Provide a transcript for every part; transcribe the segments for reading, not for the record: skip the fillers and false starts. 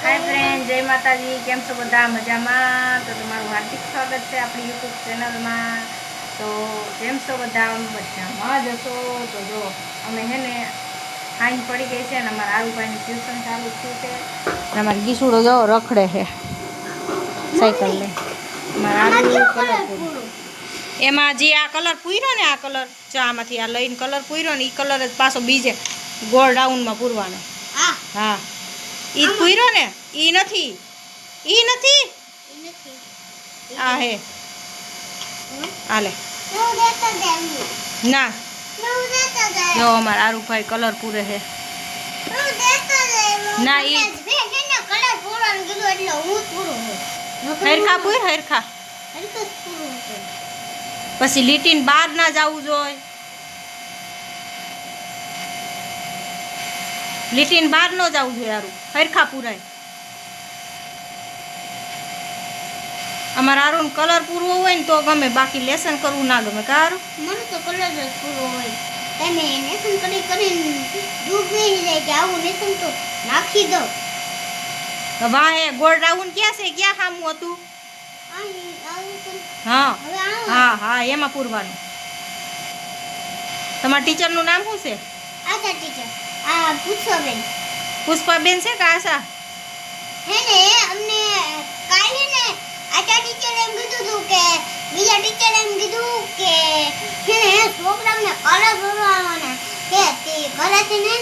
Hi friend, जय माताजी। केम छो बधा मजामां? तो तमारुं हार्दिक स्वागत है अपनी यूट्यूब चेनल में। तो केम छो बधा मजामां ज हशो। तो जो अमे है ने हाइन पड़ी गई है ने अमारा आरू भाई ट्यूशन चालू थयुं छे ने अमारी गीसुड़ो जो रखड़े है साइकल ले। अमारा आरू कलर एमां जे आ कलर पूर्यो ने आ कलर जो आमांथी आ लईने कलर पूर्यो ने ई कलर ज पाछो बीजे गोल राउंड में पूरवानो। हाँ ई पूर्यो ने ई नहीं आ है आले ना जो हमारा आरू भाई कलर पूरे है ना ई हरखा पूर हरखा पछी લીટીન બહાર ના જાવું જોઈએ લીટીન બહાર ન જાવું જોઈએ આરું હરખા પૂરાય અમારા આરું કલર પૂરવો હોય ને તો ગમે બાકી લેસન કરવું ના ગમે કારું મને તો કલર જ પૂરો હોય તમે લેસન કરીને દૂધ બેહી જાય કે આવું લેસન તો નાખી દો વાહે ગોળ રાઉન્ડ ક્યાં છે ક્યાં ખામું હતું हाँ हाँ हाँ एमां पूरवानुं तमारा टीचर नुं नाम शुं छे आशा टीचर आ पुष्पाबेन पुष्पाबेन छे के आशा है ने अमने काले ने आशा टीचर एम कीधुं तुं के बीजा टीचर एम कीधुं के है ने प्रोग्राम ने कलर भरवाना के ते घरेथी ने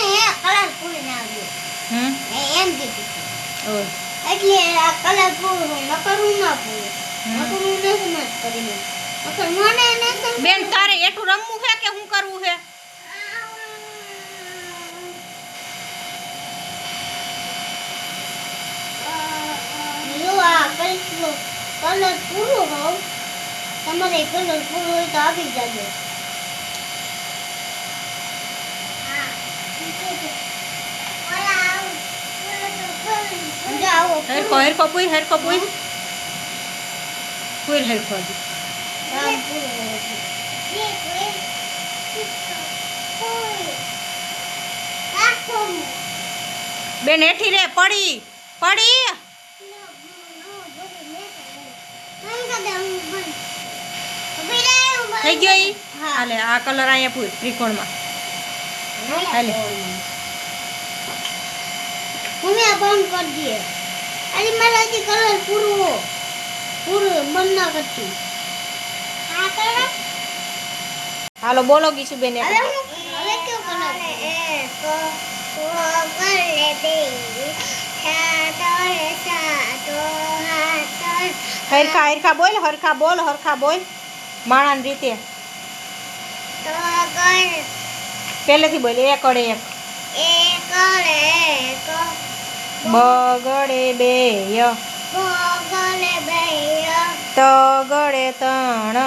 कलर पूरीने આવ્યો એમ કીધું ओ એટલે આ કલર પૂરો નકરું ના પૂરો નકરું લેસન જ કરીને નકર મને લેસન बेन तारे एटू रमવું है के હું કરવું है જો આ કલર પૂરો હોવ તમારે કલર પૂરો હોય તો આવી જાજો हरखो हरखो पूर पूर हरखो दी बेन एठी रे पड़ी पड़ी થઈ ગયો ઈ હાલે આ કલર અહીંયા પૂર ત્રિકોણમાં હાલે मम्मी बंद कर दिए अरे मेरा जी कलर पूरो पूरो बंद ना करती हां कलर हालो बोलो गीसु बेन अरे क्यों कलर को कर ले दे हरखा हरखा बोल हरखा बोल माणान रीते तो कर पहलेथी बोल एक अड़े एक बगड़े बेय तगड़े तण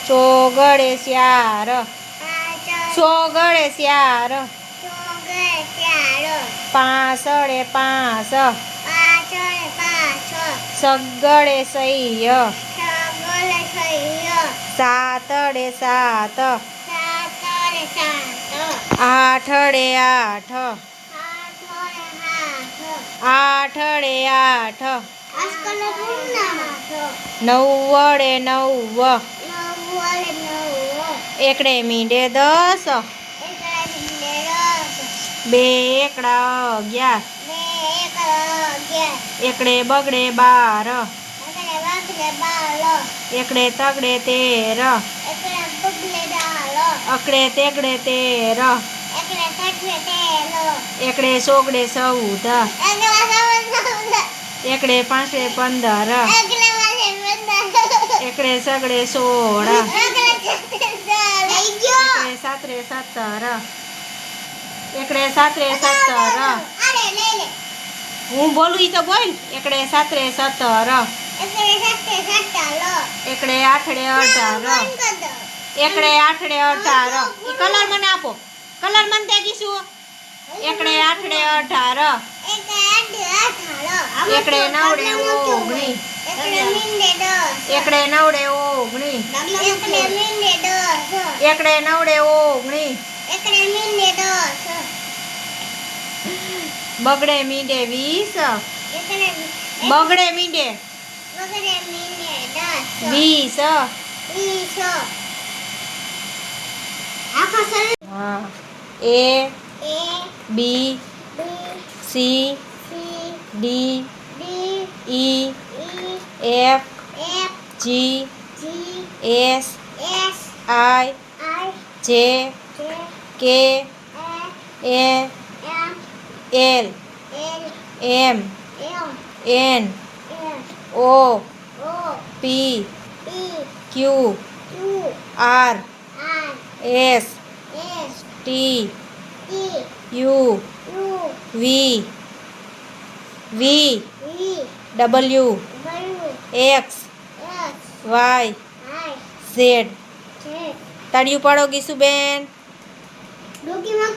चोगड़े स्यार चोगड़े स्यार पासड़े पास सगड़े सैय सातड़े सात आठड़े आठ आठड़े आठ नव्वड़े नव एकड़े मींडे 10 बे एकड़ा 11 एकड़े बगड़े 12 एकड़े तगड़े 13 अकड़े तेगड़े 13 एकड़े सोगड़े 14 एकड़े पांचड़े 15 एकड़े सगड़े 16 एकड़े सातरे 17 एकड़े सातरे 17 हूँ बोलू ई तो बोल एकड़े सातरे 17 एकड़े आठड़े 18 एकड़े आठड़े 18 ई कलर मने आपो कलर मन दे गीसु एकड़े आठड़े 18 एकड़े नवड़े 19 एकड़े नवड़े 19 एकड़े नवड़े 19 एकड़े मींडे 10 બગડે મીંડે 20 એકને બગડે મીંડે વગરે મીને 10 20 20 આખા શરીર હા A A B B C C D D E E F F G G S S I I J J K A A M L L M M N N O O P P Q Q R R S S T T U U V V V W W X X Y I Z Z તાળીયું પાડો ગીસુબેન ડોકીમાં